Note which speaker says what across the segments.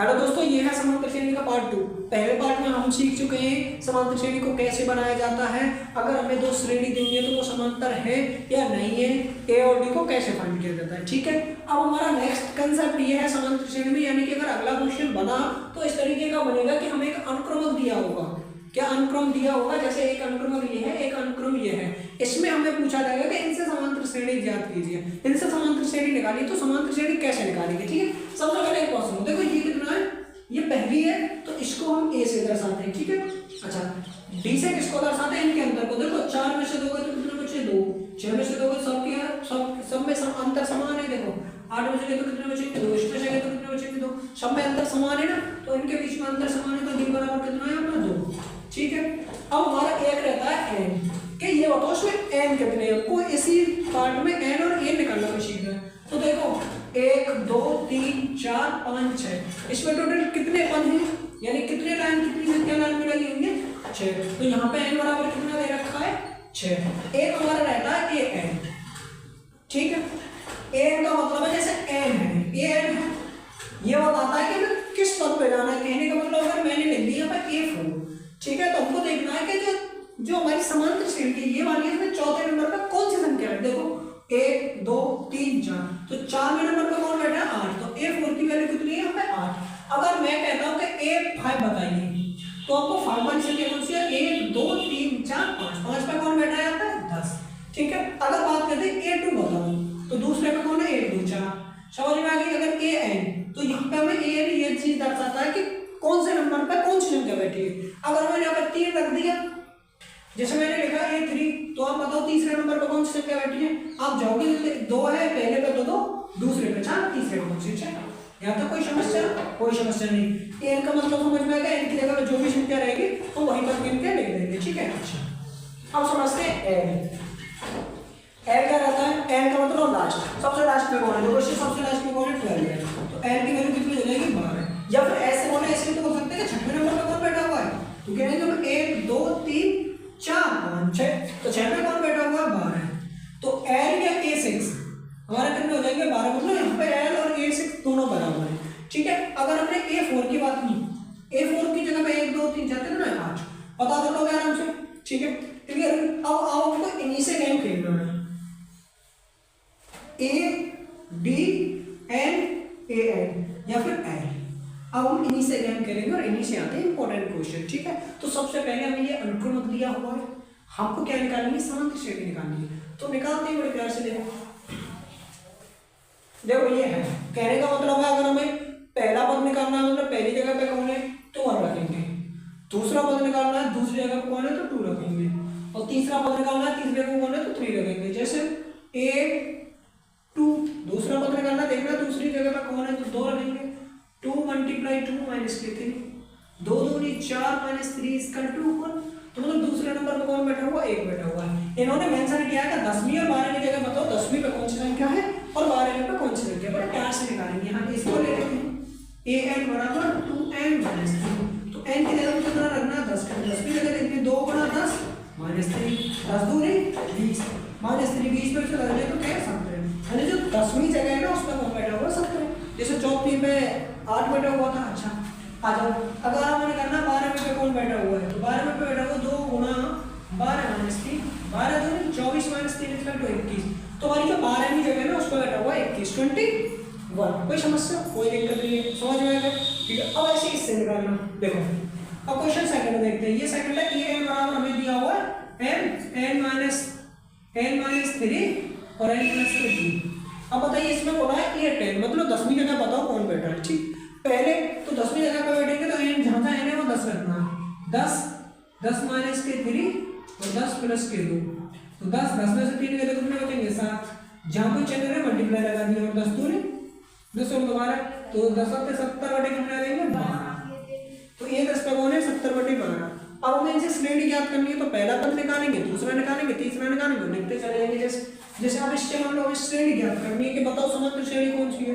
Speaker 1: Hello दोस्तों, ये है समांतर श्रेणी का पार्ट 2। पहले पार्ट में हम सीख चुके हैं समांतर श्रेणी को कैसे बनाया जाता है, अगर हमें दो श्रेणी दी हुई है तो वो समांतर है या नहीं है, ए और डी को कैसे फाइंड किया जाता है। ठीक है, अब हमारा नेक्स्ट कंसेप्ट ये है समांतर श्रेणी में, यानी कि अगर अगला क्वेश्चन बना तो इस तरीके का बनेगा कि हमें एक अनुक्रमक दिया होगा। क्या अनुक्रम दिया होगा? जैसे एक अनुक्रम ये है, एक अनुक्रम ये है। इसमें हमें पूछा जाएगा कि इनसे समांतर श्रेणी ज्ञात कीजिए, इनसे समांतर श्रेणी निकालिए। तो समांतर श्रेणी कैसे निकालेंगे? ठीक है, सबसे पहले एक क्वेश्चन देखो, ये कितना है, ये पहली है तो इसको हम ए से दर्शाते हैं। ठीक है, अच्छा डी से किसको दर्शाते हैं? इनके अंतर को। देखो 4 में से दोगे तो कितने बचे? 2। 6 में से दोगे सब में अंतर समान है। देखो 8 में से तो कितने बचेंगे? 2। इसमें से तो कितने बचेंगे? 2। सब में अंतर समान है ना, तो इनके बीच में अंतर समान है, तो डी बराबर कितना है अपना? 2। ठीक है, अब हमारा एक रहता है एन, कि ये बताओ इसमें एन कितने हैं। को इसी पार्ट में एन और ए निकालना भी सीखना है। तो देखो 1 2 3 4 5 6, इसमें टोटल कितने पद हैं, यानी कितने लाइन, कितनी संख्या लाइन में लगी होंगे? 6। तो यहाँ पे एन बराबर कितना दे रखा है? 6। एक हमारा रहता है ए एन। ठीक है, एन का मतलब है जैसे एन है, ए एन है, ये बताता है कि हमें किस पद पे जाना है। कहने का मतलब अगर मैंने लिख दिया यहाँ पे A4, ठीक है, तो हमको देखना है कि जो हमारी समांतर श्रेणी की ये वाली है, इसमें चौथे नंबर पर कौन सी संख्या है। देखो 1 2 3 4, तो 4वें नंबर पर कौन बैठा है? 8। तो A4 की वैल्यू कितनी है यहाँ पे? 8। अगर मैं कहता हूँ कि A5 बताइए, तो आपको 5 वाली संख्या कौन सी है? 1 2 3 4 5, 5 पे कौन बैठा है यहाँ पे? 10। ठीक है, अगर बात करते हैं A2 बताओ, तो दूसरे पे कौन है? 1 2 4। समझ में आ गई? अगर AN, तो यहाँ पे हमें AN ये चीज दर्शाता है कि कौन से नंबर पर कौन सी संख्या बैठी है। अगर मैंने यहाँ पर 3 रख दिया, जैसे मैंने लिखा A3, तो आप बताओ तीसरे नंबर पर कौन सी संख्या बैठी है। आप जाओगे 2 है पहले पे तो 2, दूसरे पे 4, तीसरे पे कौन सी 6। यहाँ तक कोई समस्या? कोई समस्या नहीं। एन का मतलब समझ में आएगा, एन की जगह में जो भी संख्या रहेगी तो वहीं पर गिन के लिख देंगे। ठीक है, अच्छा अब समझते हैं एन। एन क्या रहता है? एन का मतलब लास्ट, सबसे लास्ट में कौन है? देखो सबसे लास्ट में कौन है? 12 है। तो एन की वैल्यू कितनी हो जाएगी? 12। या फिर ऐसे बोले, ऐसे तो बोल सकते हैं कि 6वें नंबर पर कौन बैठा हुआ है, तो कहेंगे 1 2 3 4 5 6, तो 6 में कौन बैठा हुआ है? 12। तो L या A6 हमारा कितने हो जाएंगे? 12। मतलब यहाँ पे L और A6 दोनों बराबर है। ठीक है, अगर हमने A4 की बात की, A4 की जगह पे 1 2 3 4 कितना है? 5। पता कर लोगे आराम से। ठीक है, क्लियर। अब आओ हमको इन्हीं से गेम खेलना है, A D N A N या फिर L। अब हम इन्हीं से गेम करेंगे और इन्हीं से आते हैं इंपॉर्टेंट क्वेश्चन। ठीक है, तो सबसे पहले हमें ये अनुक्रमक दिया हुआ है, हमको क्या निकालनी है? समांतर श्रेणी निकालनी है। तो निकालते हैं बड़े प्यार से। देखो ये है, कहने का मतलब है अगर हमें पहला पद निकालना है, मतलब पहली जगह पे कौन है तो 1 रखेंगे, दूसरा पद निकालना है दूसरी जगह पे कौन है तो 2 रखेंगे, और तीसरा पद निकालना है तीसरी जगह कौन है तो 3 रखेंगे। जैसे A2, दूसरा पद निकालना देखना दूसरी जगह पे कौन है तो 2 रखेंगे। 2 × 2 - 3, 2 दूनी 4 - 3 = 1। तो मतलब दूसरे नंबर पे कौन बैठा हुआ? 1 बैठा हुआ है। इन्होंने मेंशन किया है 10वीं और 12वीं जगह बताओ 10वीं पे कौन सी संख्या है और 12वीं पे कौन सी संख्या है। बड़ा प्यार से निकालेंगे। यहाँ इसको ले लेते हैं, AN = 2n - 3। तो n की जगह कितना रखना है? 10। 10वीं जगह लिखते हैं 2 × 10 - 3, 10 दूनी 20 -3, 20 में से लगने तो क्या 17। यानी जो 10वीं जगह है ना उसमें कौन बैठा हुआ? 17। जैसे 4वीं में 8 बैठा हुआ था। अच्छा आ जाओ, अगर आपने करना 12वें पे कौन बैठा हुआ है तो 12वें पे बैठा हुआ 2 × 12 - 3, 12 दूनी 24 - 3 = 21। तो हमारी जो 12वीं जगह है ना उस पर बैठा हुआ है 21, 21। कोई समस्या? कोई दिक्कत नहीं है, समझ में आएगा। ठीक है, अब ऐसे इससे निकालना। देखो अब क्वेश्चन सेकंड में देखते हैं। ये सेकंड है, AN बराबर हमें दिया हुआ है n - 3 और n + 3। अब बताइए इसमें बोला है A10, मतलब 10वीं जगह बताओ कौन बैठा है। ठीक, पहले तो 10वीं जगह पे बैठेंगे तो n जहाँ n है वो 10 रखना है। 10 10 - 3 और 10 + 2, तो 10 10 में से 3 गए तो कितने बचेंगे? 7। जहाँ कोई चिन्ह है मल्टीप्लाई लगा दिया, और 10 दूनी 10 और 12, तो 10 × 70 बटे कितना देंगे? 12। तो ये 10 पे कौन है? 70 बटे 12। अब हमें इनसे श्रेणी ज्ञात करनी है, तो पहला पद निकालेंगे, दूसरा निकालेंगे, तीसरा निकालेंगे, लिखते चले जाएंगे। जैसे अब इससे मान लो श्रेणी ज्ञात करनी है कि बताओ समांतर श्रेणी कौन सी है,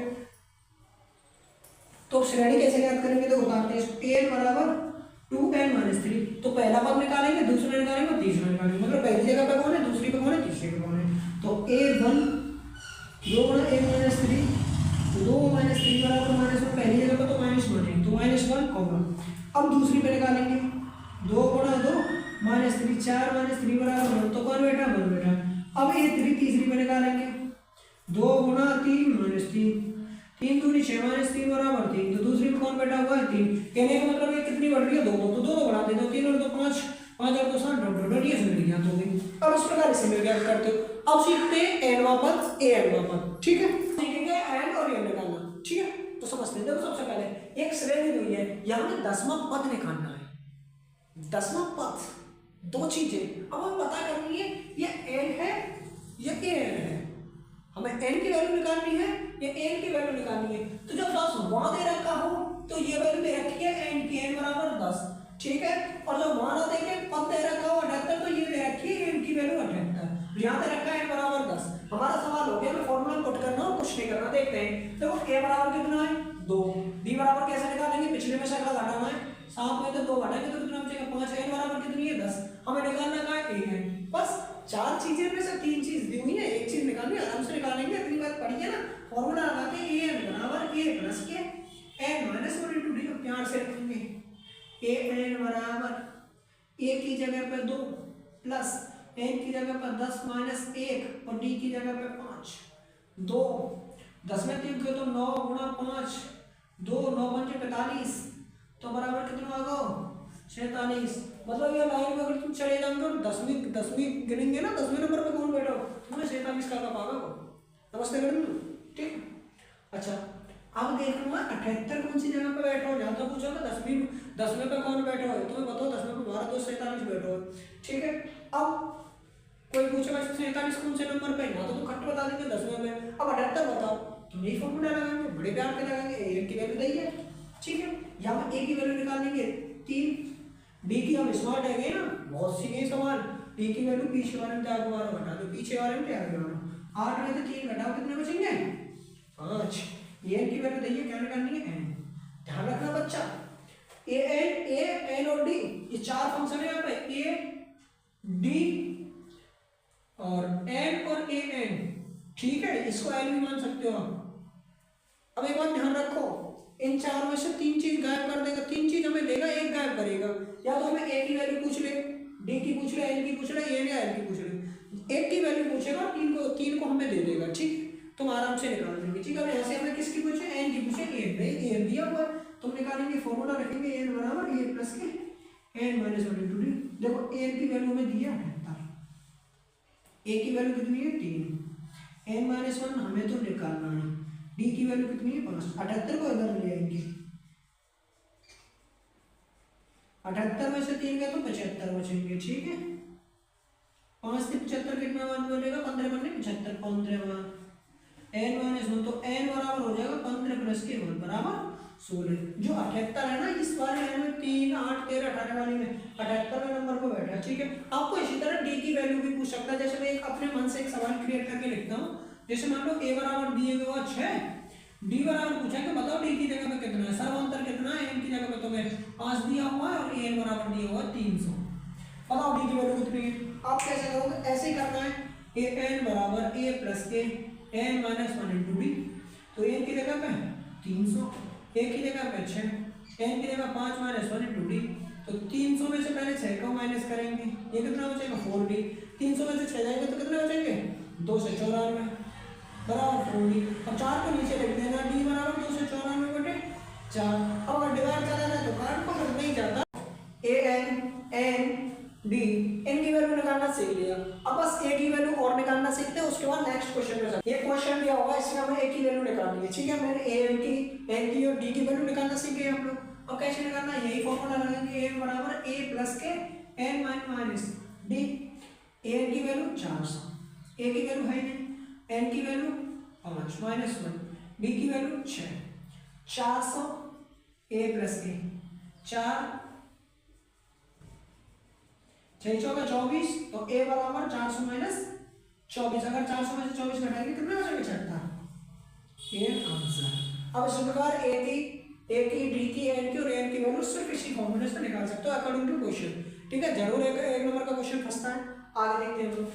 Speaker 1: तो श्रेणी कैसे ज्ञात करेंगे? तो बताते हैं AN = 2n - 3। तो पहला पद निकालेंगे, दूसरा निकालेंगे, तीसरा निकालेंगे। मतलब पहली जगह पे कौन है, दूसरी पे कौन है, तीसरी पे कौन है। तो A1 2 × n - 3, 2 - 3 = -1, पहली जगह पे तो -1 है, अब दूसरी पे निकालेंगे, 2 गुणा 2 -3, 4 -3 बराबर 1, तो कौन बेटा 1 बेटा। अब ये 3 तीसरी पे निकालेंगे, 2 गुणा 3 -3, 3 दूनी 6 -3 बराबर 3, तो दूसरी में कौन बैठा हुआ है 3। कहने का मतलब ये कितनी बढ़ रही है 2, तो 2 बढ़ा देते हो, 3 और 2 5, 5 और 2 7, डॉट ये मिल गया तो भी। अब इस प्रकार से मिल गया करते हो। अब सीखते हैं एनवा पद, ए एनवा पद, ठीक है, सीखेंगे एन और एन निकालना, ठीक है। तो समझते हैं, देखो सबसे पहले एक श्रेणी दी हुई है, यहाँ में 10वां पद निकालना है। 10वां पद, 2 चीजें अब हमें पता करनी है, ये एन है या ए एन है। हमें एन की वैल्यू निकालनी है या एन की वैल्यू निकालनी है। तो जब 10 वहां दे रखा हो तो ये वैल्यू दे रखी है एन की, एन बराबर 10, ठीक है। और जब वहां ना देके पद दे रखा हो 78, तो ये दे रखी है एन की वैल्यू 78, यहाँ दे रखा है एन बराबर 10। हमारा सवाल हो गया, हमें फॉर्मूला पुट करना और कुछ नहीं करना। देखते हैं, देखो ए बराबर कितना है 2, बी बराबर कैसे निकालेंगे, पिछले में से अगला घटाना है, 7 में तो 2 घटाएंगे तो कितना बचेगा 5, एन बराबर कितनी है 10, हमें निकालना का है ए एन। बस 4 चीजें में से 3 चीज दी हुई है, एक चीज निकालनी, आराम से निकालेंगे। अपनी बात पढ़ी है ना, फॉर्मूला लगा के ए एन बराबर ए प्लस के एन माइनस 1 इंटू डी, प्यार से रखेंगे। ए एन बराबर ए की जगह पे 2 प्लस एन की जगह पर 10 माइनस 1 और डी की जगह पे 5, 2 10 में 3 को तो 9 गुणा 5, 2 9 5 45, तो बराबर कितना होगा 46। मतलब ये लाइन में अगर तुम चले जाओगे और 10वीं गिनेंगे ना, 10वें नंबर पे कौन बैठा हो, तुम्हें 47 का पाओगे वो। नमस्ते मैडम, ठीक। अच्छा अब देखूंगा 78 कौन सी जगह पे बैठा हो, जहाँ तो पूछोगे 10वें पे कौन बैठा हो, तुम्हें बताओ 10वें पे 12 2 47 बैठा हो, ठीक है। अब कोई पूछेगा 47 कौन से नंबर पे, ना तो तुम खट्ट बता देंगे 10वें में। अब 78 बताओ, तुम यही फॉर्मूला लगाएंगे, बड़े प्यार के लगाएंगे, ए की वैल्यू दी है, ठीक है। यहाँ पे ए की वैल्यू निकालेंगे 3, डी की हम स्मार्ट है ना, बहुत सी ये सवाल, डी की वैल्यू पीछे वाले में आगे वाला घटा दो, पीछे वाले में आगे वाला, 8 में से 3 घटाओ कितने बचेंगे 5। ए की वैल्यू दी है, क्या निकालनी है एन। ध्यान रखना बच्चा, ए एन और डी ये 4 फंक्शन है यहाँ पे, ए डी और एन और ए एन, ठीक है। इसको एन भी मान सकते हो आप। अब एक बात ध्यान रखो, इन 4 में से 3 चीज गायब कर देगा, 3 चीज हमें देगा, एक गायब करेगा। या तो हमें ए की वैल्यू पूछ ले, डी की पूछ ले, एन की पूछ ले, ए या एन की पूछ ले, एक की वैल्यू पूछेगा, 3 को हमें दे देगा, ठीक। तुम आराम से निकाल देंगे, ठीक है। अब यहाँ से हमें किसकी पूछे, एन की पूछे, ए दिया हुआ है, तुम निकालेंगे, फॉर्मूला रखेंगे एन बराबर ए प्लस के एन माइनस 1 इंटू डी। देखो एन की वैल्यू हमें दिया 78, ए की वैल्यू कितनी है 3, एन माइनस 1 हमें तो निकालना है, डी की वैल्यू कितनी है 5। 78 को इधर ले आएंगे, 78 में से 3 गए तो 75 बचेंगे, ठीक है। 5 से 75 कितना मान बनेगा, 15 बने 75, 15 मान एन माइनस 1, तो एन बराबर हो जाएगा 15 प्लस के 1 बराबर 16। जो 78 है ना, इस वाले लाइन में 3 8 13 18 वाली में 78वें नंबर पर बैठा है, ठीक है। आपको इसी तरह डी की वैल्यू भी पूछ सकता है। जैसे मैं एक अपने मन से एक सवाल क्रिएट करके लिखता हूँ, जैसे मान लो ए बराबर दिए हुआ 6, डी बराबर पूछा कि बताओ डी की जगह पे कितना है, सर्वांतर कितना है, एन की जगह पे तुम्हें 5 दिया हुआ है और एन बराबर दिया हुआ है 300, बताओ डी की वैल्यू कितनी है। आप कैसे करोगे, ऐसे ही करना है, ए एन बराबर ए प्लस के एन माइनस 1 इंटू डी। तो एन की जगह पे 300, ए की जगह पे 6, एन की जगह 5 माइनस 1 इंटू डी। तो 300 में से पहले 6 को माइनस करेंगे, ये कितना बचेगा 4d। 300 में से 6 जाएंगे तो कितने बचेंगे 2 से 94 बराबर 4d। अब 4 को नीचे लिख देना, डी बराबर 2 से 94 बटे 4। अब अगर डिवाइड करना है तो कार्ड को नहीं जाता, ए एन डी, एन की वैल्यू निकालना सीख लिया। अब बस ए की वैल्यू और निकालना सीखते हैं, उसके बाद नेक्स्ट क्वेश्चन में ये क्वेश्चन दिया होगा, इसमें हमें ए की वैल्यू निकालनी है, ठीक है। मैंने एन की और डी की वैल्यू निकालना सीख गए हम लोग। अब कैसे निकालना है, यही फॉर्मूला लगाएंगे, एन बराबर ए प्लस के एन माइनस डी। एन की वैल्यू 400, ए की वैल्यू है नहीं, एन की वैल्यू 5 माइनस 1, डी की वैल्यू 6, 400 ए प्लस के 4 6 चौका 24, तो ए बराबर 400 माइनस 24। अगर 400 में से 24 घटाएंगे कितना बचेगा 76, ये आंसर। अब इस प्रकार ए की डी की एन की और एन की वैल्यू सिर्फ इसी फॉर्मूले से निकाल सकते हो अकॉर्डिंग टू क्वेश्चन, ठीक है। जरूर एक नंबर का क्वेश्चन फंसता है, आगे देखते हैं।